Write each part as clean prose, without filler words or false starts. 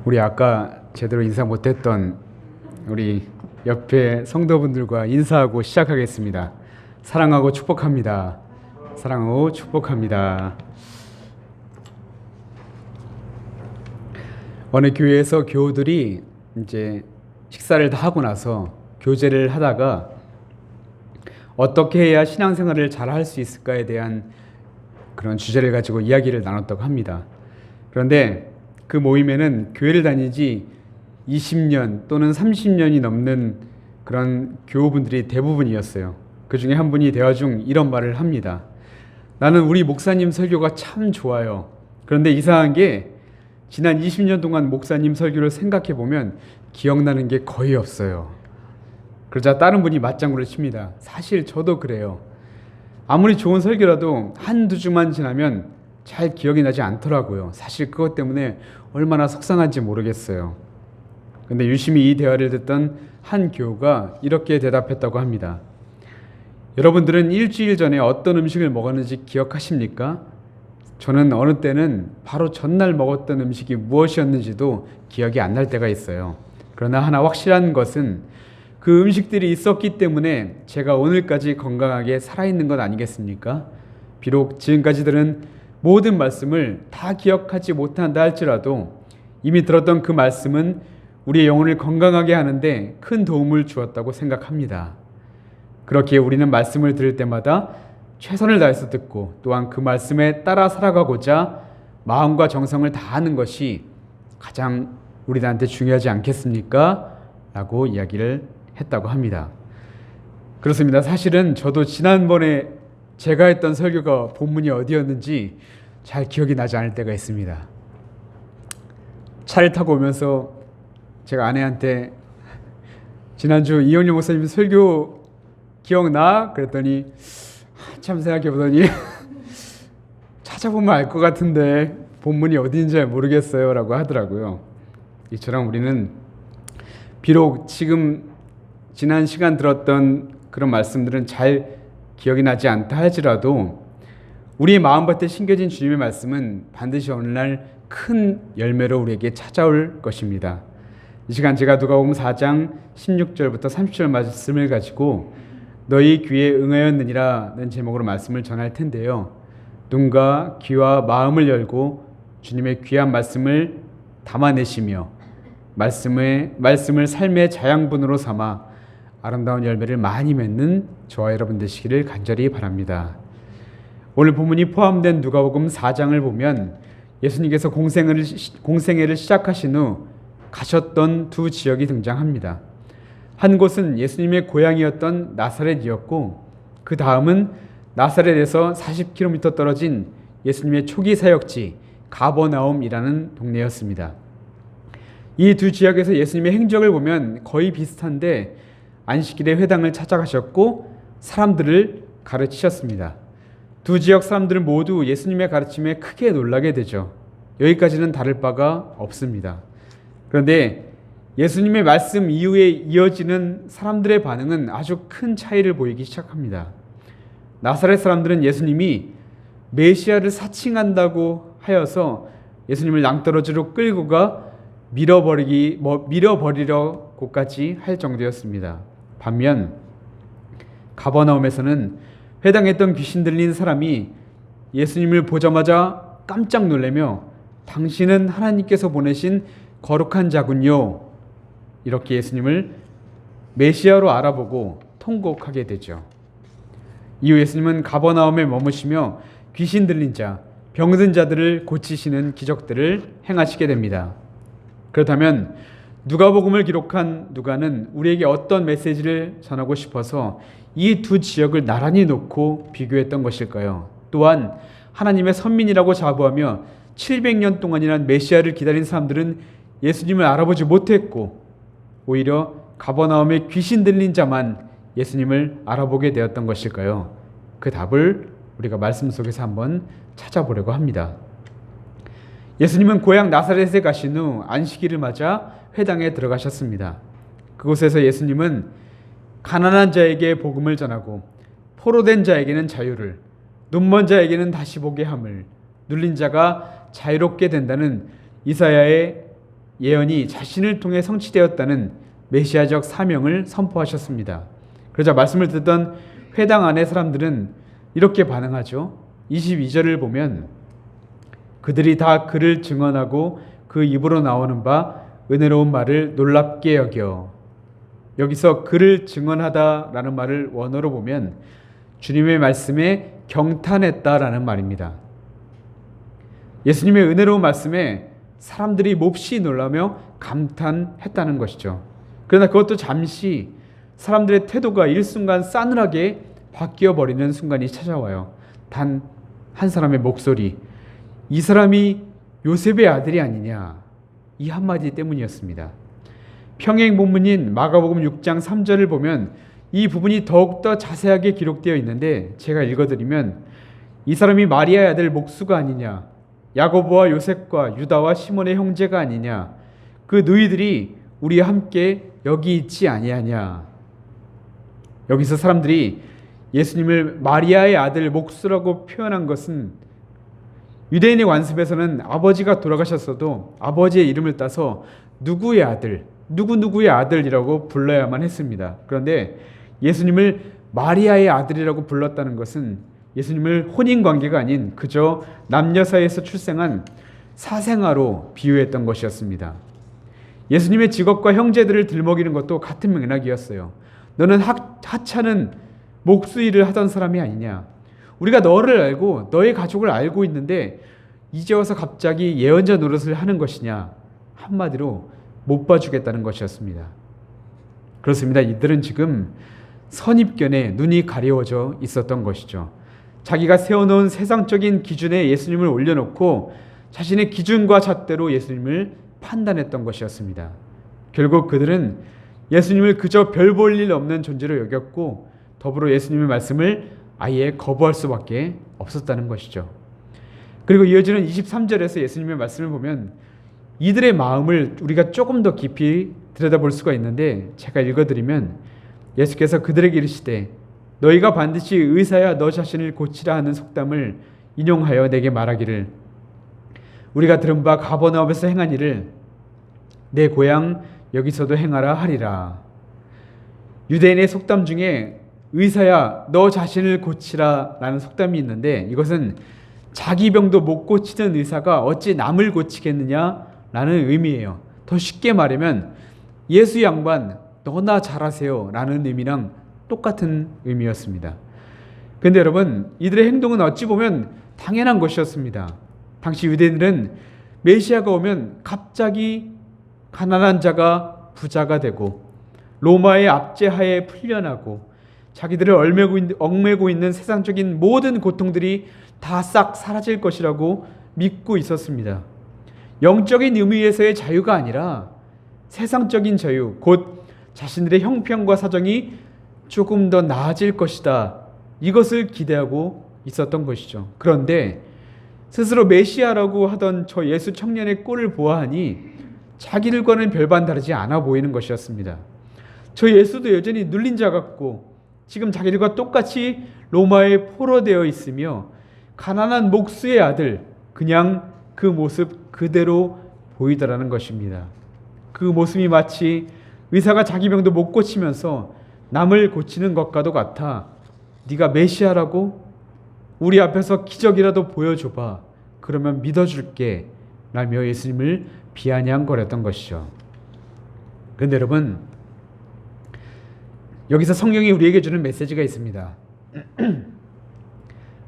우리 아까 제대로 인사 못했던 우리 옆에 성도분들과 인사하고 시작하겠습니다. 사랑하고 축복합니다. 사랑하고 축복합니다. 어느 교회에서 교우들이 이제 식사를 다 하고 나서 교제를 하다가 어떻게 해야 신앙생활을 잘 할 수 있을까에 대한 그런 주제를 가지고 이야기를 나눴다고 합니다. 그런데 그 모임에는 교회를 다닌 지 20년 또는 30년이 넘는 그런 교우분들이 대부분이었어요. 그 중에 한 분이 대화 중 이런 말을 합니다. 나는 우리 목사님 설교가 참 좋아요. 그런데 이상한 게 지난 20년 동안 목사님 설교를 생각해 보면 기억나는 게 거의 없어요. 그러자 다른 분이 맞장구를 칩니다. 사실 저도 그래요. 아무리 좋은 설교라도 한두 주만 지나면 잘 기억이 나지 않더라고요. 사실 그것 때문에 얼마나 속상한지 모르겠어요. 근데 유심히 이 대화를 듣던 한 교우가 이렇게 대답했다고 합니다. 여러분들은 일주일 전에 어떤 음식을 먹었는지 기억하십니까? 저는 어느 때는 바로 전날 먹었던 음식이 무엇이었는지도 기억이 안 날 때가 있어요. 그러나 하나 확실한 것은 그 음식들이 있었기 때문에 제가 오늘까지 건강하게 살아있는 것 아니겠습니까? 비록 지금까지 들은 모든 말씀을 다 기억하지 못한다 할지라도 이미 들었던 그 말씀은 우리의 영혼을 건강하게 하는데 큰 도움을 주었다고 생각합니다. 그렇기에 우리는 말씀을 들을 때마다 최선을 다해서 듣고 또한 그 말씀에 따라 살아가고자 마음과 정성을 다하는 것이 가장 우리들한테 중요하지 않겠습니까? 라고 이야기를 했다고 합니다. 그렇습니다. 사실은 저도 지난번에 제가 했던 설교가 본문이 어디였는지 잘 기억이 나지 않을 때가 있습니다. 차를 타고 오면서 제가 아내한테 지난주 이영렬 목사님 설교 기억나? 그랬더니 한참 생각해보더니 찾아보면 알 것 같은데 본문이 어디인지 잘 모르겠어요 라고 하더라고요. 이처럼 우리는 비록 지금 지난 시간 들었던 그런 말씀들은 잘 기억이 나지 않다 할지라도 우리의 마음밭에 심겨진 주님의 말씀은 반드시 어느 날 큰 열매로 우리에게 찾아올 것입니다. 이 시간 제가 누가복음 4장 16절부터 30절 말씀을 가지고 너희 귀에 응하였느니라는 제목으로 말씀을 전할 텐데요. 눈과 귀와 마음을 열고 주님의 귀한 말씀을 담아내시며 말씀을 삶의 자양분으로 삼아 아름다운 열매를 많이 맺는 저와 여러분 되시기를 간절히 바랍니다. 오늘 본문이 포함된 누가복음 4장을 보면 예수님께서 공생애를 시작하신 후 가셨던 두 지역이 등장합니다. 한 곳은 예수님의 고향이었던 나사렛이었고 그 다음은 나사렛에서 40km 떨어진 예수님의 초기 사역지 가버나움이라는 동네였습니다. 이 두 지역에서 예수님의 행적을 보면 거의 비슷한데 안식일에 회당을 찾아가셨고 사람들을 가르치셨습니다. 두 지역 사람들은 모두 예수님의 가르침에 크게 놀라게 되죠. 여기까지는 다를 바가 없습니다. 그런데 예수님의 말씀 이후에 이어지는 사람들의 반응은 아주 큰 차이를 보이기 시작합니다. 나사렛 사람들은 예수님이 메시아를 사칭한다고 하여서 예수님을 낭떠러지로 끌고 가 밀어버리려고까지 할 정도였습니다. 반면 가버나움에서는 회당했던 귀신 들린 사람이 예수님을 보자마자 깜짝 놀라며 당신은 하나님께서 보내신 거룩한 자군요. 이렇게 예수님을 메시아로 알아보고 통곡하게 되죠. 이후 예수님은 가버나움에 머무시며 귀신 들린 자, 병든 자들을 고치시는 기적들을 행하시게 됩니다. 그렇다면 누가복음을 기록한 누가는 우리에게 어떤 메시지를 전하고 싶어서 이 두 지역을 나란히 놓고 비교했던 것일까요? 또한 하나님의 선민이라고 자부하며 700년 동안이란 메시아를 기다린 사람들은 예수님을 알아보지 못했고 오히려 가버나움의 귀신 들린 자만 예수님을 알아보게 되었던 것일까요? 그 답을 우리가 말씀 속에서 한번 찾아보려고 합니다. 예수님은 고향 나사렛에 가신 후 안식일을 맞아 회당에 들어가셨습니다. 그곳에서 예수님은 가난한 자에게 복음을 전하고 포로된 자에게는 자유를, 눈먼 자에게는 다시 보게 함을, 눌린 자가 자유롭게 된다는 예언이 자신을 통해 성취되었다는 메시아적 사명을 선포하셨습니다. 그러자 말씀을 듣던 회당 안의 사람들은 이렇게 반응하죠. 22절을 보면 그들이 다 그를 증언하고 그 입으로 나오는 바 은혜로운 말을 놀랍게 여겨. 여기서 그를 증언하다라는 말을 원어로 보면 주님의 말씀에 경탄했다라는 말입니다. 예수님의 은혜로운 말씀에 사람들이 몹시 놀라며 감탄했다는 것이죠. 그러나 그것도 잠시 사람들의 태도가 일순간 싸늘하게 바뀌어버리는 순간이 찾아와요. 단 한 사람의 목소리, 이 사람이 요셉의 아들이 아니냐, 이 한마디 때문이었습니다. 평행 본문인 마가복음 6장 3절을 보면 이 부분이 더욱더 자세하게 기록되어 있는데 제가 읽어드리면 이 사람이 마리아의 아들 목수가 아니냐, 야고보와 요셉과 유다와 시몬의 형제가 아니냐, 그 너희들이 우리와 함께 여기 있지 아니하냐. 여기서 사람들이 예수님을 마리아의 아들 목수라고 표현한 것은 유대인의 관습에서는 아버지가 돌아가셨어도 아버지의 이름을 따서 누구의 아들, 누구누구의 아들이라고 불러야만 했습니다. 그런데 예수님을 마리아의 아들이라고 불렀다는 것은 예수님을 혼인관계가 아닌 그저 남녀 사이에서 출생한 사생아로 비유했던 것이었습니다. 예수님의 직업과 형제들을 들먹이는 것도 같은 맥락이었어요. 너는 하찮은 목수 일을 하던 사람이 아니냐. 우리가 너를 알고 너의 가족을 알고 있는데 이제 와서 갑자기 예언자 노릇을 하는 것이냐. 한마디로 못 봐주겠다는 것이었습니다. 그렇습니다. 이들은 지금 선입견에 눈이 가려워져 있었던 것이죠. 자기가 세워놓은 세상적인 기준에 예수님을 올려놓고 자신의 기준과 잣대로 예수님을 판단했던 것이었습니다. 결국 그들은 예수님을 그저 별 볼 일 없는 존재로 여겼고 더불어 예수님의 말씀을 아예 거부할 수밖에 없었다는 것이죠. 그리고 이어지는 23절에서 예수님의 말씀을 보면 이들의 마음을 우리가 조금 더 깊이 들여다볼 수가 있는데 제가 읽어드리면 예수께서 그들에게 이르시되 너희가 반드시 의사야 너 자신을 고치라 하는 속담을 인용하여 내게 말하기를 우리가 들은 바 가버나움에서 행한 일을 내 고향 여기서도 행하라 하리라. 유대인의 속담 중에 의사야 너 자신을 고치라 라는 속담이 있는데 이것은 자기 병도 못 고치는 의사가 어찌 남을 고치겠느냐 라는 의미예요. 더 쉽게 말하면 예수 양반 너나 잘하세요 라는 의미랑 똑같은 의미였습니다. 그런데 여러분 이들의 행동은 어찌 보면 당연한 것이었습니다. 당시 유대인들은 메시아가 오면 갑자기 가난한 자가 부자가 되고 로마의 압제하에 풀려나고 자기들을 얽매고 있는 세상적인 모든 고통들이 다 싹 사라질 것이라고 믿고 있었습니다. 영적인 의미에서의 자유가 아니라 세상적인 자유, 곧 자신들의 형편과 사정이 조금 더 나아질 것이다. 이것을 기대하고 있었던 것이죠. 그런데 스스로 메시아라고 하던 저 예수 청년의 꼴을 보아하니 자기들과는 별반 다르지 않아 보이는 것이었습니다. 저 예수도 여전히 눌린 자 같고 지금 자기들과 똑같이 로마에 포로되어 있으며 가난한 목수의 아들, 그냥 그 모습 그대로 보이더라는 것입니다. 그 모습이 마치 의사가 자기 병도 못 고치면서 남을 고치는 것과도 같아. 네가 메시아라고? 우리 앞에서 기적이라도 보여줘봐. 그러면 믿어줄게. 라며 예수님을 비아냥거렸던 것이죠. 그런데 여러분, 여기서 성경이 우리에게 주는 메시지가 있습니다.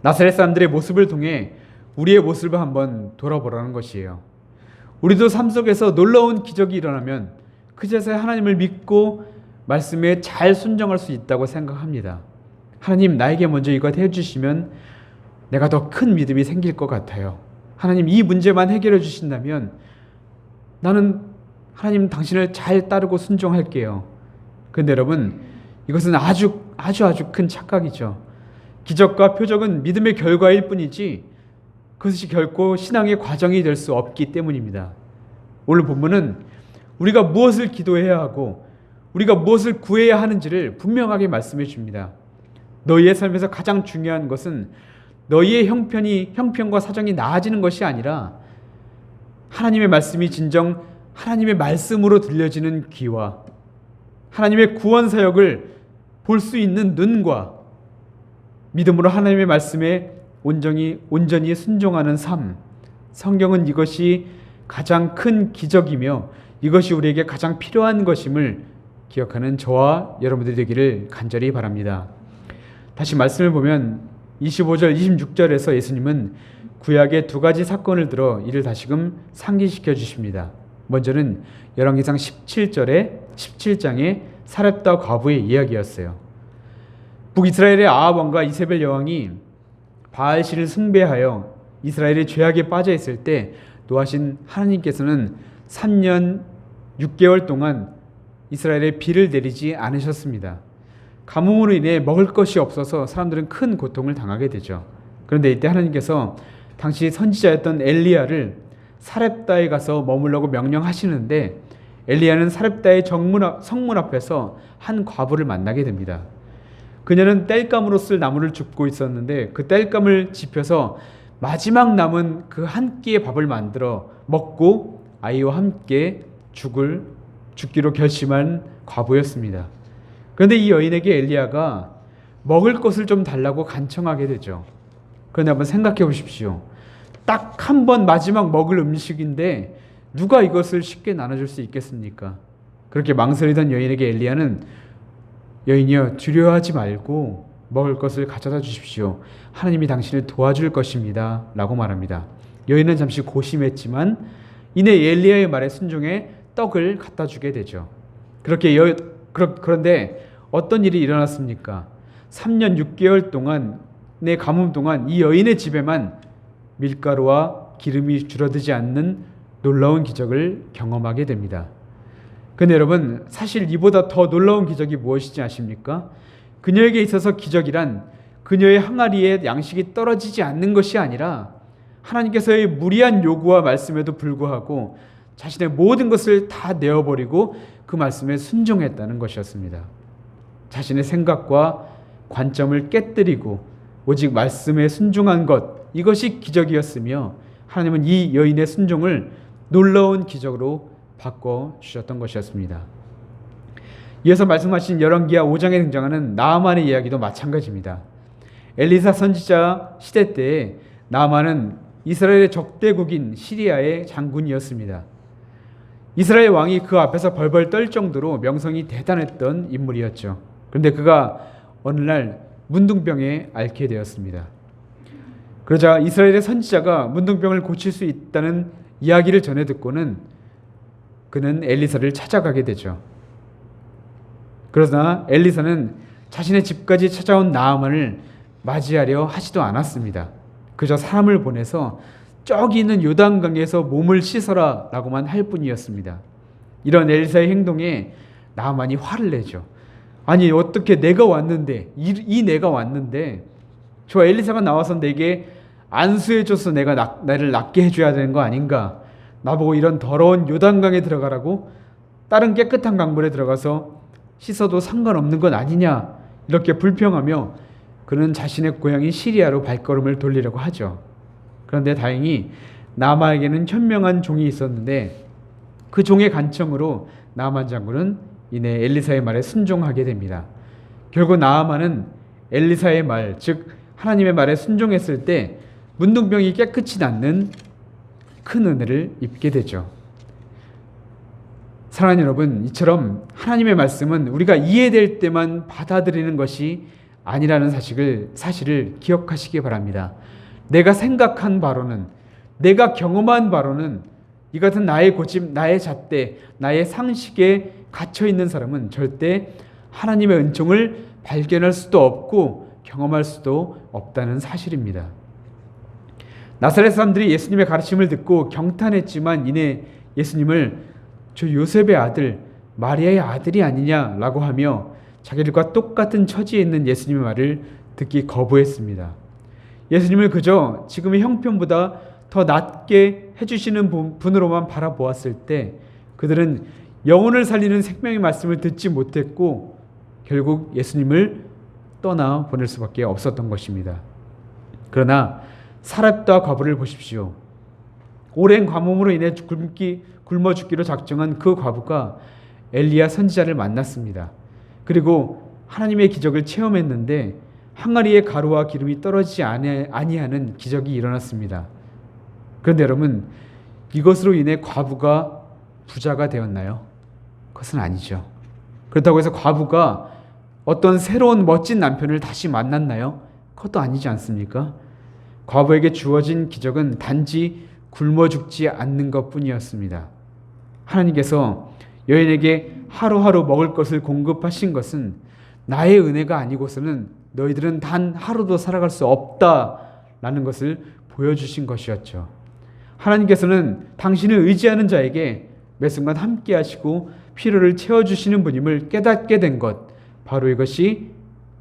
나사렛 사람들의 모습을 통해 우리의 모습을 한번 돌아보라는 것이에요. 우리도 삶 속에서 놀라운 기적이 일어나면 그제서야 하나님을 믿고 말씀에 잘 순종할 수 있다고 생각합니다. 하나님 나에게 먼저 이것 해주시면 내가 더 큰 믿음이 생길 것 같아요. 하나님 이 문제만 해결해 주신다면 나는 하나님 당신을 잘 따르고 순종할게요. 그런데 여러분 이것은 아주 큰 착각이죠. 기적과 표적은 믿음의 결과일 뿐이지 그것이 결코 신앙의 과정이 될 수 없기 때문입니다. 오늘 본문은 우리가 무엇을 기도해야 하고 우리가 무엇을 구해야 하는지를 분명하게 말씀해 줍니다. 너희의 삶에서 가장 중요한 것은 너희의 형편과 사정이 나아지는 것이 아니라 하나님의 말씀이 진정 하나님의 말씀으로 들려지는 귀와 하나님의 구원 사역을 볼 수 있는 눈과 믿음으로 하나님의 말씀에 온전히 순종하는 삶, 성경은 이것이 가장 큰 기적이며 이것이 우리에게 가장 필요한 것임을 기억하는 저와 여러분들이 되기를 간절히 바랍니다. 다시 말씀을 보면 25절, 26절에서 예수님은 구약의 두 가지 사건을 들어 이를 다시금 상기시켜 주십니다. 먼저는 열왕기상 17장의 사렙다 과부의 이야기였어요. 북이스라엘의 아합 왕과 이세벨 여왕이 바알신을 숭배하여 이스라엘이 죄악에 빠져 있을 때 노하신 하나님께서는 3년 6개월 동안 이스라엘에 비를 내리지 않으셨습니다. 가뭄으로 인해 먹을 것이 없어서 사람들은 큰 고통을 당하게 되죠. 그런데 이때 하나님께서 당시 선지자였던 엘리야를 사렙다에 가서 머물라고 명령하시는데 엘리야는 사렙다의 성문 앞에서 한 과부를 만나게 됩니다. 그녀는 땔감으로 쓸 나무를 줍고 있었는데 그 땔감을 짚혀서 마지막 남은 그 한 끼의 밥을 만들어 먹고 아이와 함께 죽기로 결심한 과부였습니다. 그런데 이 여인에게 엘리야가 먹을 것을 좀 달라고 간청하게 되죠. 그런데 한번 생각해 보십시오. 딱 한 번 마지막 먹을 음식인데 누가 이것을 쉽게 나눠줄 수 있겠습니까? 그렇게 망설이던 여인에게 엘리야는 여인이여 두려워하지 말고 먹을 것을 가져다 주십시오. 하나님이 당신을 도와줄 것입니다. 라고 말합니다. 여인은 잠시 고심했지만 이내 엘리야의 말에 순종해 떡을 갖다 주게 되죠. 그런데 어떤 일이 일어났습니까? 3년 6개월 동안의 가뭄 동안 이 여인의 집에만 밀가루와 기름이 줄어들지 않는 놀라운 기적을 경험하게 됩니다. 그런데 여러분, 사실 이보다 더 놀라운 기적이 무엇인지 아십니까? 그녀에게 있어서 기적이란 그녀의 항아리에 양식이 떨어지지 않는 것이 아니라 하나님께서의 무리한 요구와 말씀에도 불구하고 자신의 모든 것을 다 내어버리고 그 말씀에 순종했다는 것이었습니다. 자신의 생각과 관점을 깨뜨리고 오직 말씀에 순종한 것, 이것이 기적이었으며 하나님은 이 여인의 순종을 놀라운 기적으로 바꿔주셨던 것이었습니다. 이어서 말씀하신 열왕기하 5장에 등장하는 나아만의 이야기도 마찬가지입니다. 엘리사 선지자 시대 때에 나아만은 이스라엘의 적대국인 시리아의 장군이었습니다. 이스라엘 왕이 그 앞에서 벌벌 떨 정도로 명성이 대단했던 인물이었죠. 그런데 그가 어느 날 문둥병에 앓게 되었습니다. 그러자 이스라엘의 선지자가 문둥병을 고칠 수 있다는 이야기를 전해 듣고는 그는 엘리사를 찾아가게 되죠. 그러나 엘리사는 자신의 집까지 찾아온 나아만을 맞이하려 하지도 않았습니다. 그저 사람을 보내서 저기 있는 요단강에서 몸을 씻어라 라고만 할 뿐이었습니다. 이런 엘리사의 행동에 나아만이 화를 내죠. 아니 어떻게 내가 왔는데 내가 왔는데 저 엘리사가 나와서 내게 안수해줘서 나를 낫게 해줘야 되는 거 아닌가? 나보고 이런 더러운 요단강에 들어가라고? 다른 깨끗한 강물에 들어가서 씻어도 상관없는 건 아니냐? 이렇게 불평하며 그는 자신의 고향인 시리아로 발걸음을 돌리려고 하죠. 그런데 다행히 나아만에게는 현명한 종이 있었는데 그 종의 간청으로 나아만 장군은 이내 엘리사의 말에 순종하게 됩니다. 결국 나아만은 엘리사의 말, 즉 하나님의 말에 순종했을 때 문둥병이 깨끗이 낫는 큰 은혜를 입게 되죠. 사랑하는 여러분, 이처럼 하나님의 말씀은 우리가 이해될 때만 받아들이는 것이 아니라는 사실을 기억하시기 바랍니다. 내가 생각한 바로는, 내가 경험한 바로는 이 같은 나의 고집, 나의 잣대, 나의 상식에 갇혀있는 사람은 절대 하나님의 은총을 발견할 수도 없고 경험할 수도 없다는 사실입니다. 나사렛 사람들이 예수님의 가르침을 듣고 경탄했지만 이내 예수님을 저 요셉의 아들, 마리아의 아들이 아니냐라고 하며 자기들과 똑같은 처지에 있는 예수님의 말을 듣기 거부했습니다. 예수님을 그저 지금의 형편보다 더 낫게 해주시는 분으로만 바라보았을 때 그들은 영혼을 살리는 생명의 말씀을 듣지 못했고 결국 예수님을 떠나 보낼 수밖에 없었던 것입니다. 그러나 사렙다 과부를 보십시오. 오랜 가뭄으로 인해 굶어 죽기로 작정한 그 과부가 엘리야 선지자를 만났습니다. 그리고 하나님의 기적을 체험했는데 항아리에 가루와 기름이 떨어지지 아니하는 기적이 일어났습니다. 그런데 여러분, 이것으로 인해 과부가 부자가 되었나요? 그것은 아니죠. 그렇다고 해서 과부가 어떤 새로운 멋진 남편을 다시 만났나요? 그것도 아니지 않습니까? 과부에게 주어진 기적은 단지 굶어 죽지 않는 것뿐이었습니다. 하나님께서 여인에게 하루하루 먹을 것을 공급하신 것은 나의 은혜가 아니고서는 너희들은 단 하루도 살아갈 수 없다라는 것을 보여주신 것이었죠. 하나님께서는 당신을 의지하는 자에게 매 순간 함께 하시고 필요를 채워주시는 분임을 깨닫게 된 것, 바로 이것이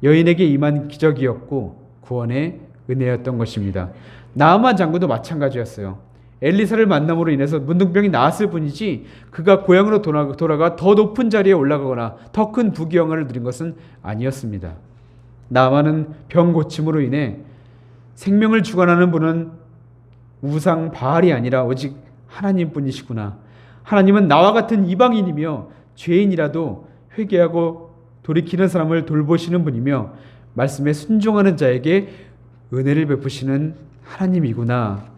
여인에게 임한 기적이었고 구원의 은혜였던 것입니다. 나아만 장군도 마찬가지였어요. 엘리사를 만남으로 인해서 문둥병이 나았을 뿐이지 그가 고향으로 돌아가 더 높은 자리에 올라가거나 더 큰 부귀영화를 누린 것은 아니었습니다. 나아만은 병 고침으로 인해 생명을 주관하는 분은 우상 바알이 아니라 오직 하나님뿐이시구나. 하나님은 나와 같은 이방인이며 죄인이라도 회개하고 돌이키는 사람을 돌보시는 분이며 말씀에 순종하는 자에게 은혜를 베푸시는 하나님이구나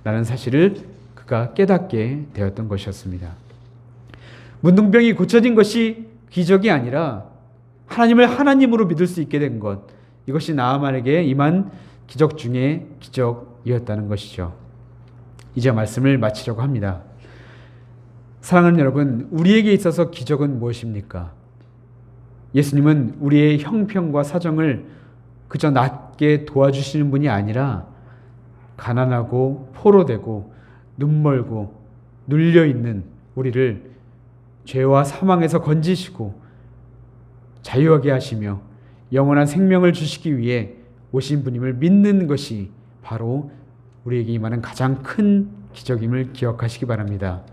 라는 사실을 그가 깨닫게 되었던 것이었습니다. 문둥병이 고쳐진 것이 기적이 아니라 하나님을 하나님으로 믿을 수 있게 된 것, 이것이 나아만에게 임한 기적 중에 기적이었다는 것이죠. 이제 말씀을 마치려고 합니다. 사랑하는 여러분, 우리에게 있어서 기적은 무엇입니까? 예수님은 우리의 형편과 사정을 그저 낫게 도와주시는 분이 아니라 가난하고 포로되고 눈멀고 눌려있는 우리를 죄와 사망에서 건지시고 자유하게 하시며 영원한 생명을 주시기 위해 오신 분임을 믿는 것이 바로 우리에게 임하는 가장 큰 기적임을 기억하시기 바랍니다.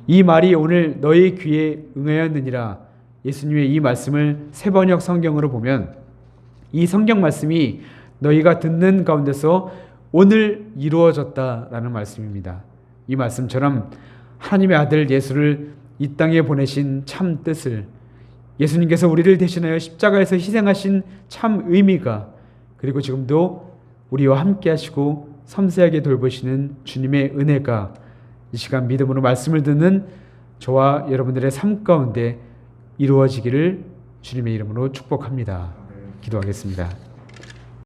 이 말이 오늘 너의 귀에 응하였느니라, 예수님의 이 말씀을 새번역 성경으로 보면 이 성경 말씀이 너희가 듣는 가운데서 오늘 이루어졌다라는 말씀입니다. 이 말씀처럼 하나님의 아들 예수를 이 땅에 보내신 참 뜻을, 예수님께서 우리를 대신하여 십자가에서 희생하신 참 의미가, 그리고 지금도 우리와 함께 하시고 섬세하게 돌보시는 주님의 은혜가 이 시간 믿음으로 말씀을 듣는 저와 여러분들의 삶 가운데 이루어지기를 주님의 이름으로 축복합니다. 기도하겠습니다.